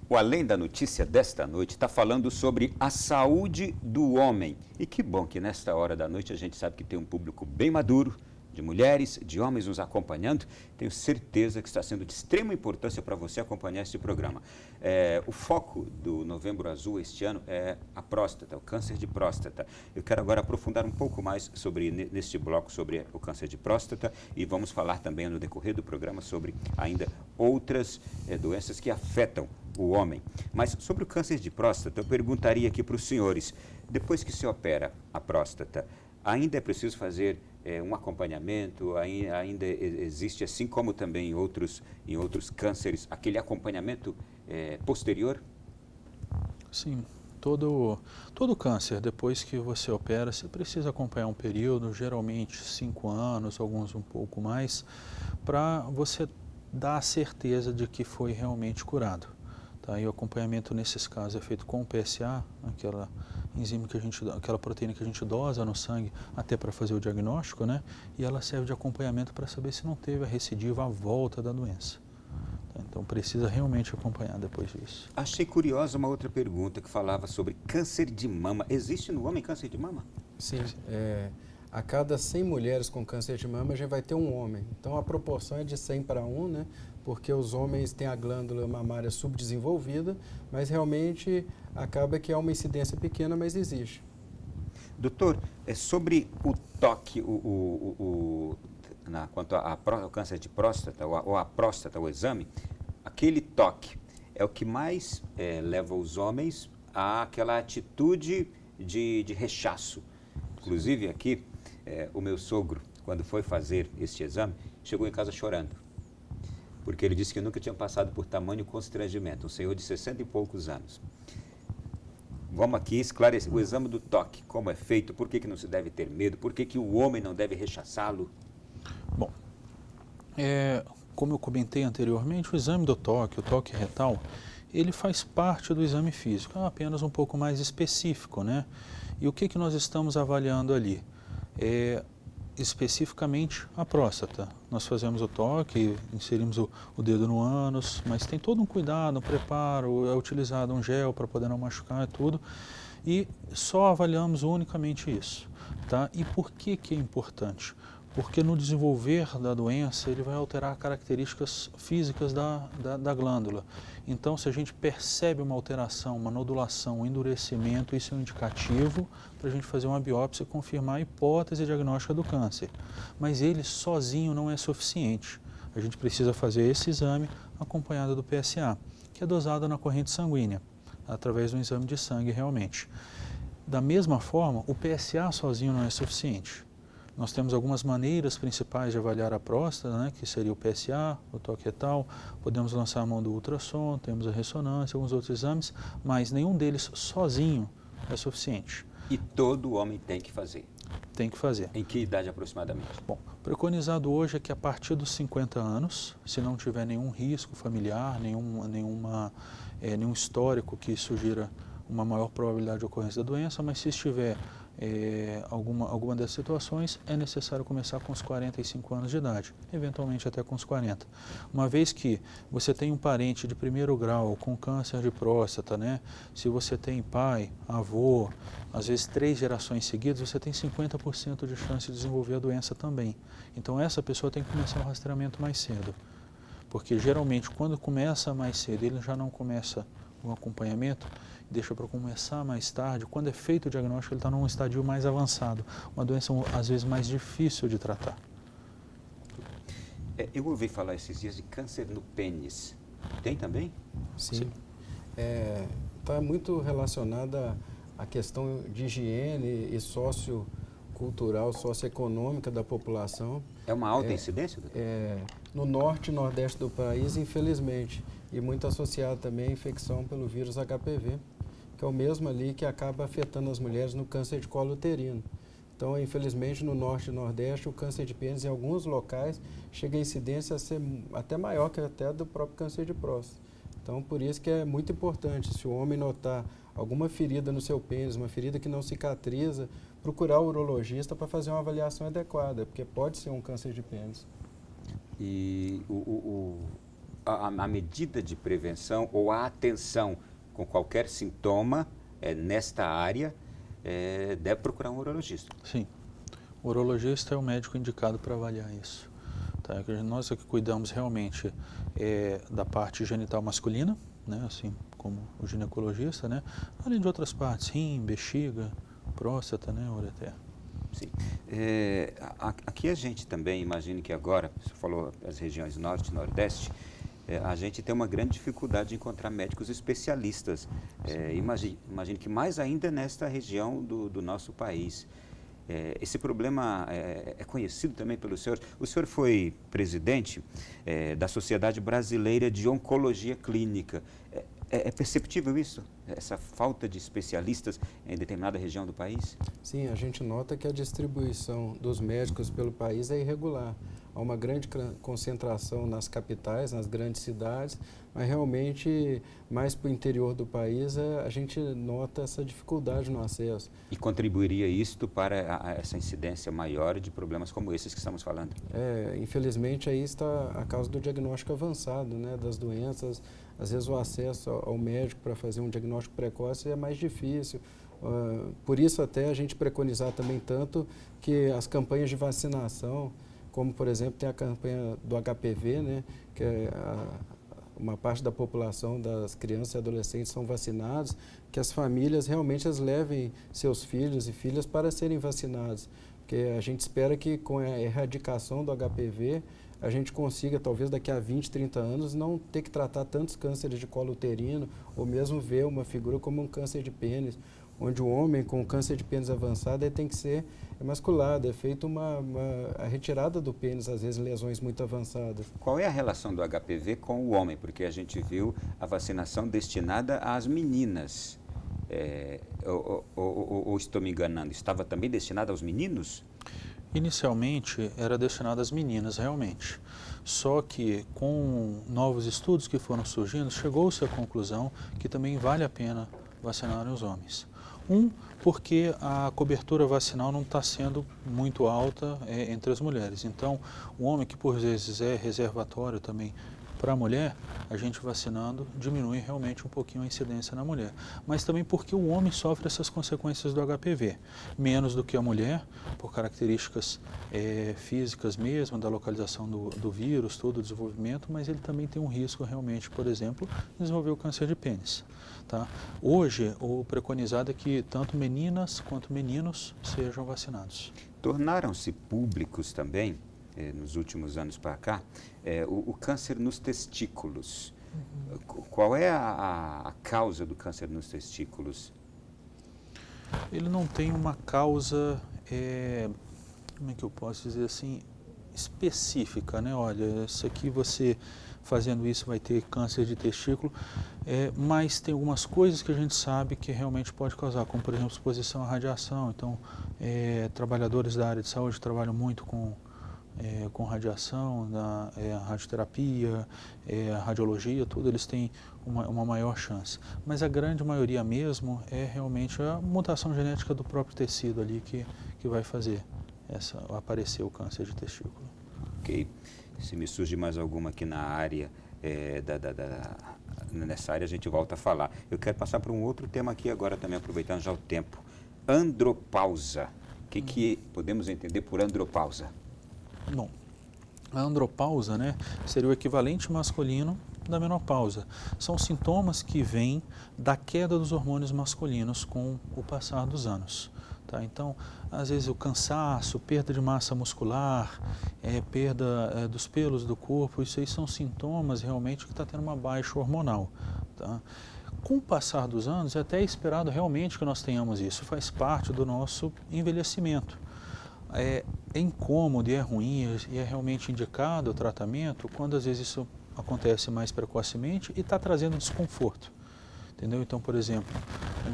O Além da Notícia desta noite está falando sobre a saúde do homem. E que bom que nesta hora da noite a gente sabe que tem um público bem maduro, de mulheres, de homens nos acompanhando. Tenho certeza que está sendo de extrema importância para você acompanhar este programa. O foco do Novembro Azul este ano é a próstata, o câncer de próstata. Eu quero agora aprofundar um pouco mais neste bloco sobre o câncer de próstata e vamos falar também no decorrer do programa sobre ainda outras doenças que afetam o homem. Mas sobre o câncer de próstata, eu perguntaria aqui para os senhores, depois que se opera a próstata, ainda é preciso fazer um acompanhamento, ainda existe, assim como também em outros cânceres, aquele acompanhamento posterior? Sim, todo câncer, depois que você opera, você precisa acompanhar um período, geralmente 5 anos, alguns um pouco mais, para você dar a certeza de que foi realmente curado. Tá? E o acompanhamento nesses casos é feito com o PSA, aquela enzima aquela proteína que a gente dosa no sangue até para fazer o diagnóstico, né? E ela serve de acompanhamento para saber se não teve a recidiva, a volta da doença. Tá? Então precisa realmente acompanhar depois disso. Achei curiosa uma outra pergunta que falava sobre câncer de mama. Existe no homem câncer de mama? Sim, a cada 100 mulheres com câncer de mama, a gente vai ter um homem. Então, a proporção é de 100 para 1, né? Porque os homens têm a glândula mamária subdesenvolvida, mas realmente acaba que é uma incidência pequena, mas existe. Doutor, sobre o toque, quanto ao câncer de próstata, ou a próstata, o exame, aquele toque é o que mais leva os homens àquela atitude de rechaço. Inclusive aqui, o meu sogro, quando foi fazer este exame, chegou em casa chorando, porque ele disse que nunca tinha passado por tamanho constrangimento, um senhor de 60 e poucos anos. Vamos aqui esclarecer o exame do toque, como é feito, por que não se deve ter medo, por que o homem não deve rechaçá-lo? Bom, como eu comentei anteriormente, o exame do toque, o toque retal, ele faz parte do exame físico, é apenas um pouco mais específico, né? E o que nós estamos avaliando ali? Especificamente a próstata. Nós fazemos o toque, inserimos o dedo no ânus, mas tem todo um cuidado, um preparo, é utilizado um gel para poder não machucar e tudo, e só avaliamos unicamente isso. Tá? E por que é importante? Porque no desenvolver da doença ele vai alterar características físicas da glândula. Então, se a gente percebe uma alteração, uma nodulação, um endurecimento, isso é um indicativo para a gente fazer uma biópsia e confirmar a hipótese diagnóstica do câncer. Mas ele sozinho não é suficiente. A gente precisa fazer esse exame acompanhado do PSA, que é dosado na corrente sanguínea, através do exame de sangue realmente. Da mesma forma, o PSA sozinho não é suficiente. Nós temos algumas maneiras principais de avaliar a próstata, né, que seria o PSA, o toque retal, podemos lançar a mão do ultrassom, temos a ressonância, alguns outros exames, mas nenhum deles sozinho é suficiente. E todo homem tem que fazer? Tem que fazer. Em que idade aproximadamente? Bom, preconizado hoje é que a partir dos 50 anos, se não tiver nenhum risco familiar, nenhum histórico que sugira uma maior probabilidade de ocorrência da doença, mas se estiver alguma dessas situações, é necessário começar com os 45 anos de idade, eventualmente até com os 40. Uma vez que você tem um parente de primeiro grau com câncer de próstata, né? Se você tem pai, avô, às vezes 3 gerações seguidas, você tem 50% de chance de desenvolver a doença também. Então essa pessoa tem que começar o rastreamento mais cedo, porque geralmente quando começa mais cedo, ele já não começa o acompanhamento, deixa para começar mais tarde. Quando é feito o diagnóstico, ele está num estadio mais avançado, uma doença às vezes mais difícil de tratar. Eu ouvi falar esses dias de câncer no pênis. Tem também? Sim. Está muito relacionada à questão de higiene e sociocultural, socioeconômica da população. É uma alta incidência, doutor? No norte e nordeste do país, infelizmente, e muito associado também à infecção pelo vírus HPV, que é o mesmo ali que acaba afetando as mulheres no câncer de colo uterino. Então, infelizmente, no norte e nordeste, o câncer de pênis, em alguns locais, chega a incidência a ser até maior que até do próprio câncer de próstata. Então, por isso que é muito importante, se o homem notar alguma ferida no seu pênis, uma ferida que não cicatriza, procurar o urologista para fazer uma avaliação adequada, porque pode ser um câncer de pênis. E a medida de prevenção ou a atenção com qualquer sintoma nesta área deve procurar um urologista. Sim. O urologista é o médico indicado para avaliar isso. Tá? Nós aqui cuidamos realmente da parte genital masculina, né? Assim como o ginecologista, né? Além de outras partes, rim, bexiga, próstata, né? Ureter. Sim. Aqui a gente também, imagine que agora, você falou as regiões norte e nordeste, a gente tem uma grande dificuldade de encontrar médicos especialistas. Imagine que mais ainda nesta região do nosso país. Esse problema é conhecido também pelo senhor. O senhor foi presidente da Sociedade Brasileira de Oncologia Clínica. É perceptível isso? Essa falta de especialistas em determinada região do país? Sim, a gente nota que a distribuição dos médicos pelo país é irregular. Há uma grande concentração nas capitais, nas grandes cidades, mas realmente mais para o interior do país a gente nota essa dificuldade no acesso. E contribuiria isto para essa incidência maior de problemas como esses que estamos falando? Infelizmente aí está a causa do diagnóstico avançado, né, das doenças. Às vezes o acesso ao médico para fazer um diagnóstico precoce é mais difícil. Por isso até a gente preconizar também tanto que as campanhas de vacinação, como por exemplo tem a campanha do HPV, né, que uma parte da população das crianças e adolescentes são vacinados, que as famílias realmente levem seus filhos e filhas para serem vacinados. Porque a gente espera que com a erradicação do HPV, a gente consiga, talvez daqui a 20, 30 anos, não ter que tratar tantos cânceres de colo uterino, ou mesmo ver uma figura como um câncer de pênis, onde o homem com câncer de pênis avançado tem que ser emasculado, é feita a retirada do pênis, às vezes lesões muito avançadas. Qual é a relação do HPV com o homem? Porque a gente viu a vacinação destinada às meninas. Ou estou me enganando? Estava também destinada aos meninos? Inicialmente era destinado às meninas, realmente. Só que com novos estudos que foram surgindo, chegou-se à conclusão que também vale a pena vacinar os homens. Porque a cobertura vacinal não está sendo muito alta entre as mulheres. Então, o homem que por vezes é reservatório também para a mulher, a gente vacinando diminui realmente um pouquinho a incidência na mulher. Mas também porque o homem sofre essas consequências do HPV, menos do que a mulher, por características físicas mesmo, da localização do vírus, todo o desenvolvimento, mas ele também tem um risco realmente, por exemplo, de desenvolver o câncer de pênis. Tá? Hoje, o preconizado é que tanto meninas quanto meninos sejam vacinados. Tornaram-se públicos também, nos últimos anos para cá, o câncer nos testículos. Qual é a causa do câncer nos testículos? Ele não tem uma causa, como é que eu posso dizer assim, específica, né? Olha, isso aqui você fazendo isso vai ter câncer de testículo, mas tem algumas coisas que a gente sabe que realmente pode causar, como por exemplo exposição à radiação. Então, trabalhadores da área de saúde trabalham muito com radiação, a radioterapia, a radiologia, tudo, eles têm uma maior chance. Mas a grande maioria mesmo é realmente a mutação genética do próprio tecido ali que vai fazer aparecer o câncer de testículo. Ok. Se me surge mais alguma aqui na área, nessa área a gente volta a falar. Eu quero passar para um outro tema aqui agora também, aproveitando já o tempo. Andropausa. O que podemos entender por andropausa? Bom, a andropausa, né, seria o equivalente masculino da menopausa. São sintomas que vêm da queda dos hormônios masculinos com o passar dos anos. Tá? Então, às vezes o cansaço, perda de massa muscular, perda dos pelos do corpo, isso aí são sintomas realmente que está tendo uma baixa hormonal. Tá? Com o passar dos anos, é até esperado realmente que nós tenhamos isso, faz parte do nosso envelhecimento. É incômodo e é ruim e é realmente indicado o tratamento quando às vezes isso acontece mais precocemente e está trazendo desconforto. Entendeu? Então, por exemplo,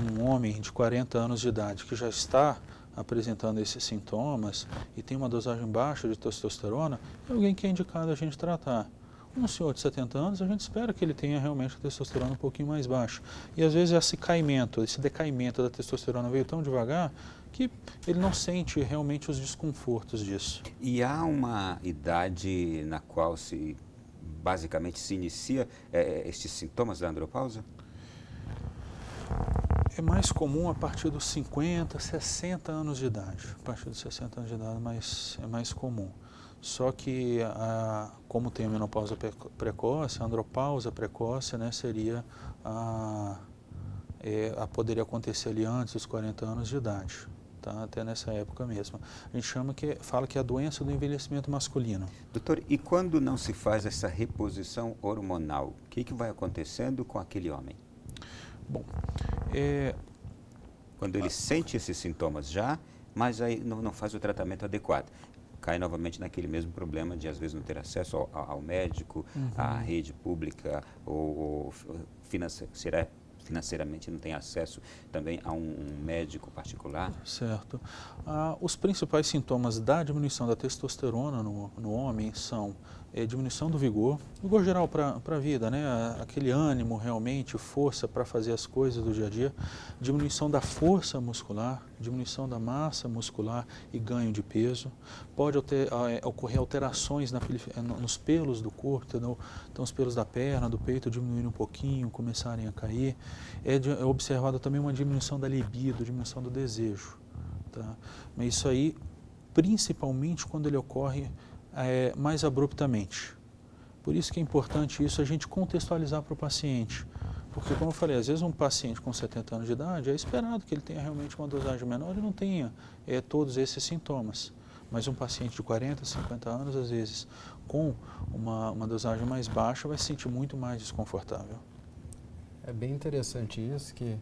um homem de 40 anos de idade que já está apresentando esses sintomas e tem uma dosagem baixa de testosterona, é alguém que é indicado a gente tratar. Um senhor de 70 anos, a gente espera que ele tenha realmente a testosterona um pouquinho mais baixa. E às vezes esse decaimento da testosterona veio tão devagar que ele não sente realmente os desconfortos disso. E há uma idade na qual se basicamente se inicia estes sintomas da andropausa? É mais comum a partir dos 50, 60 anos de idade. A partir dos 60 anos de idade é mais comum. Só que, como tem a menopausa precoce, a andropausa precoce, né, seria poderia acontecer ali antes dos 40 anos de idade, tá? Até nessa época mesmo. A gente fala que é a doença do envelhecimento masculino. Doutor, e quando não se faz essa reposição hormonal, o que vai acontecendo com aquele homem? Bom, quando ele sente esses sintomas já, mas aí não faz o tratamento adequado. Cai novamente naquele mesmo problema de, às vezes, não ter acesso ao médico, à rede pública, ou financeiramente não tem acesso também a um médico particular. Certo. Os principais sintomas da diminuição da testosterona no homem são diminuição do vigor geral para a vida, né? Aquele ânimo realmente, força para fazer as coisas do dia a dia, diminuição da força muscular, diminuição da massa muscular e ganho de peso. Pode ocorrer alterações nos pelos do corpo, então os pelos da perna, do peito diminuírem um pouquinho, começarem a cair. É observada também uma diminuição da libido, diminuição do desejo. Tá? Mas isso aí, principalmente quando ele ocorre mais abruptamente. Por isso que é importante isso a gente contextualizar para o paciente. Porque, como eu falei, às vezes um paciente com 70 anos de idade é esperado que ele tenha realmente uma dosagem menor e não tenha todos esses sintomas. Mas um paciente de 40, 50 anos, às vezes, com uma dosagem mais baixa, vai se sentir muito mais desconfortável. É bem interessante isso, que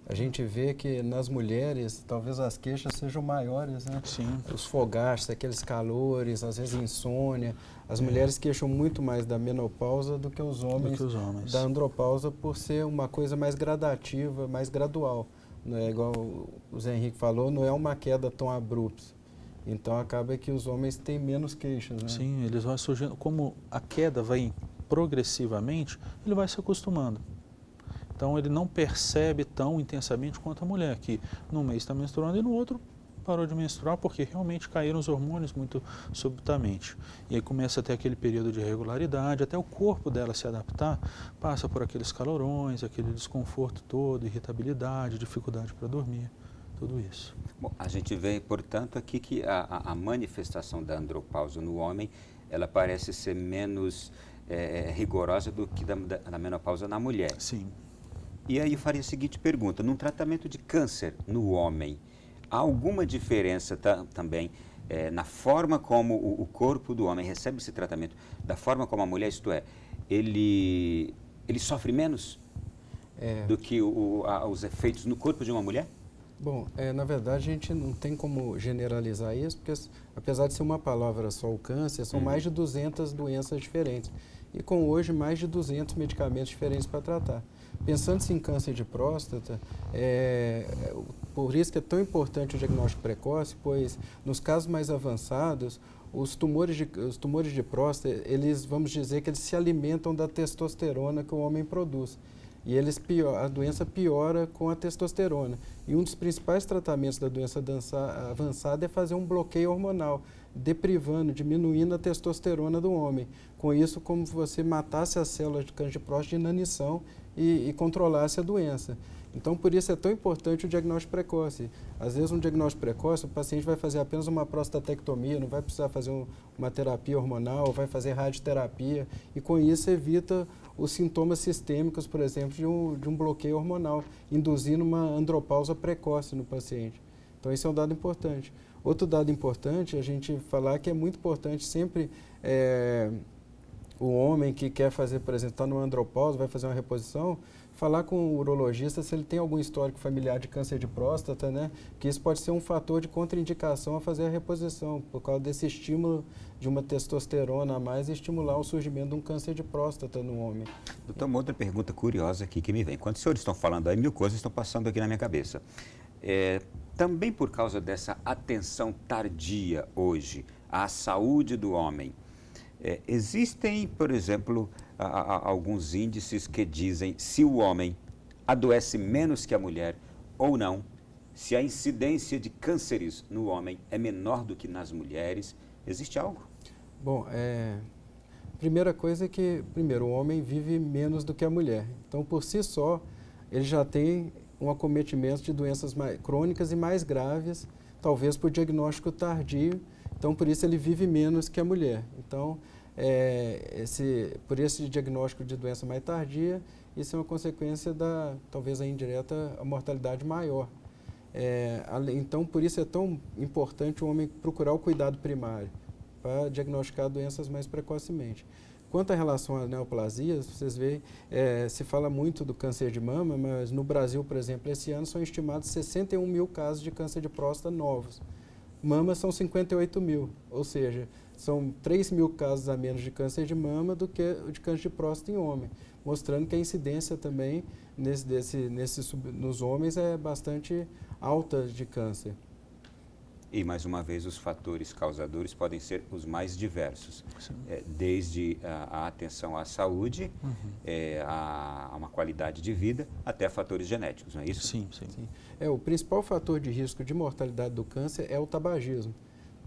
a gente vê que nas mulheres talvez as queixas sejam maiores, né? Sim. Os fogachos, aqueles calores, às vezes insônia. As mulheres queixam muito mais da menopausa do que os homens da andropausa, por ser uma coisa mais gradativa, mais gradual. Não é igual o Zé Henrique falou, não é uma queda tão abrupta. Então acaba que os homens têm menos queixas, né? Sim, eles vão surgindo, como a queda vai progressivamente, ele vai se acostumando. Então, ele não percebe tão intensamente quanto a mulher, que num mês está menstruando e no outro parou de menstruar porque realmente caíram os hormônios muito subitamente. E aí começa a ter aquele período de irregularidade, até o corpo dela se adaptar, passa por aqueles calorões, aquele desconforto todo, irritabilidade, dificuldade para dormir, tudo isso. Bom, a gente vê, portanto, aqui que a manifestação da andropausa no homem, ela parece ser menos rigorosa do que da menopausa na mulher. Sim. E aí eu faria a seguinte pergunta: num tratamento de câncer no homem, há alguma diferença também na forma como o corpo do homem recebe esse tratamento, da forma como a mulher, isto é, ele sofre menos do que os efeitos no corpo de uma mulher? Bom, na verdade a gente não tem como generalizar isso, porque apesar de ser uma palavra só, o câncer, são mais de 200 doenças diferentes. E com hoje mais de 200 medicamentos diferentes para tratar. Pensando-se em câncer de próstata, por isso que é tão importante o diagnóstico precoce, pois nos casos mais avançados, os tumores de próstata, vamos dizer que eles se alimentam da testosterona que o homem produz. E a doença piora com a testosterona. E um dos principais tratamentos da doença avançada é fazer um bloqueio hormonal, diminuindo a testosterona do homem. Com isso, como se você matasse as células de câncer de próstata de inanição e controlasse a doença. Então, por isso é tão importante o diagnóstico precoce. Às vezes, um diagnóstico precoce, o paciente vai fazer apenas uma prostatectomia, não vai precisar fazer uma terapia hormonal, vai fazer radioterapia, e com isso evita os sintomas sistêmicos, por exemplo, de um bloqueio hormonal, induzindo uma andropausa precoce no paciente. Então, esse é um dado importante. Outro dado importante, a gente falar que é muito importante sempre o homem que quer fazer, por exemplo, está numa andropausa, vai fazer uma reposição, falar com o urologista se ele tem algum histórico familiar de câncer de próstata, né? Que isso pode ser um fator de contraindicação a fazer a reposição, por causa desse estímulo de uma testosterona a mais e estimular o surgimento de um câncer de próstata no homem. Doutor, uma outra pergunta curiosa aqui que me vem. Quando os senhores estão falando aí, mil coisas estão passando aqui na minha cabeça. Também por causa dessa atenção tardia hoje à saúde do homem, existem, por exemplo, alguns índices que dizem se o homem adoece menos que a mulher ou não, se a incidência de cânceres no homem é menor do que nas mulheres. Existe algo? Bom, Primeira coisa é que, primeiro, o homem vive menos do que a mulher. Então, por si só, ele já tem um acometimento de doenças crônicas e mais graves, talvez por diagnóstico tardio. Então, por isso ele vive menos que a mulher. Então, por esse diagnóstico de doença mais tardia, isso é uma consequência da, talvez a indireta, a mortalidade maior. Então, por isso é tão importante o homem procurar o cuidado primário, para diagnosticar doenças mais precocemente. Quanto à relação às neoplasias, vocês veem, se fala muito do câncer de mama, mas no Brasil, por exemplo, esse ano são estimados 61 mil casos de câncer de próstata novos. Mama são 58 mil, ou seja, são 3 mil casos a menos de câncer de mama do que de câncer de próstata em homem, mostrando que a incidência também nos homens é bastante alta de câncer. E, mais uma vez, os fatores causadores podem ser os mais diversos, desde a atenção à saúde, a uma qualidade de vida, até fatores genéticos, não é isso? Sim. O principal fator de risco de mortalidade do câncer é o tabagismo.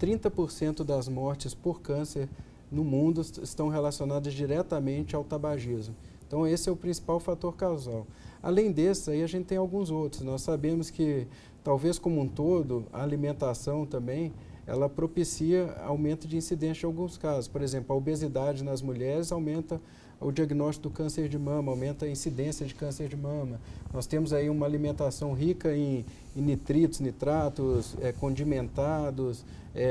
30% das mortes por câncer no mundo estão relacionadas diretamente ao tabagismo. Então, esse é o principal fator causal. Além desses, aí a gente tem alguns outros. Nós sabemos que, talvez como um todo, a alimentação também, ela propicia aumento de incidência em alguns casos. Por exemplo, a obesidade nas mulheres aumenta o diagnóstico do câncer de mama, aumenta a incidência de câncer de mama. Nós temos aí uma alimentação rica em nitritos, nitratos, condimentados,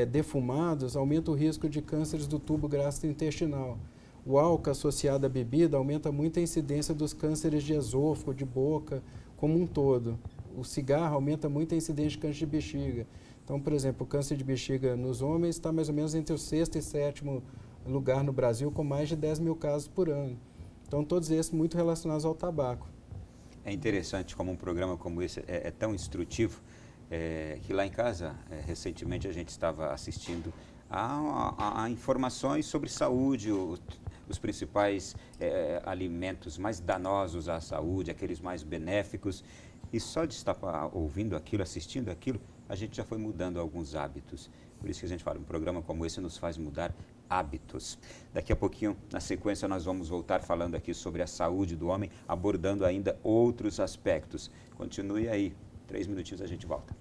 defumados, aumenta o risco de cânceres do tubo gastrointestinal. O álcool associado à bebida aumenta muito a incidência dos cânceres de esôfago, de boca, como um todo. O cigarro aumenta muito a incidência de câncer de bexiga. Então, por exemplo, o câncer de bexiga nos homens está mais ou menos entre o 6º e 7º lugar no Brasil, com mais de 10 mil casos por ano. Então, todos esses muito relacionados ao tabaco. É interessante como um programa como esse é tão instrutivo, que lá em casa, recentemente, a gente estava assistindo a informações sobre saúde, os principais alimentos mais danosos à saúde, aqueles mais benéficos. E só de estar ouvindo aquilo, assistindo aquilo, a gente já foi mudando alguns hábitos. Por isso que a gente fala, um programa como esse nos faz mudar hábitos. Daqui a pouquinho, na sequência, nós vamos voltar falando aqui sobre a saúde do homem, abordando ainda outros aspectos. Continue aí, 3 minutinhos a gente volta.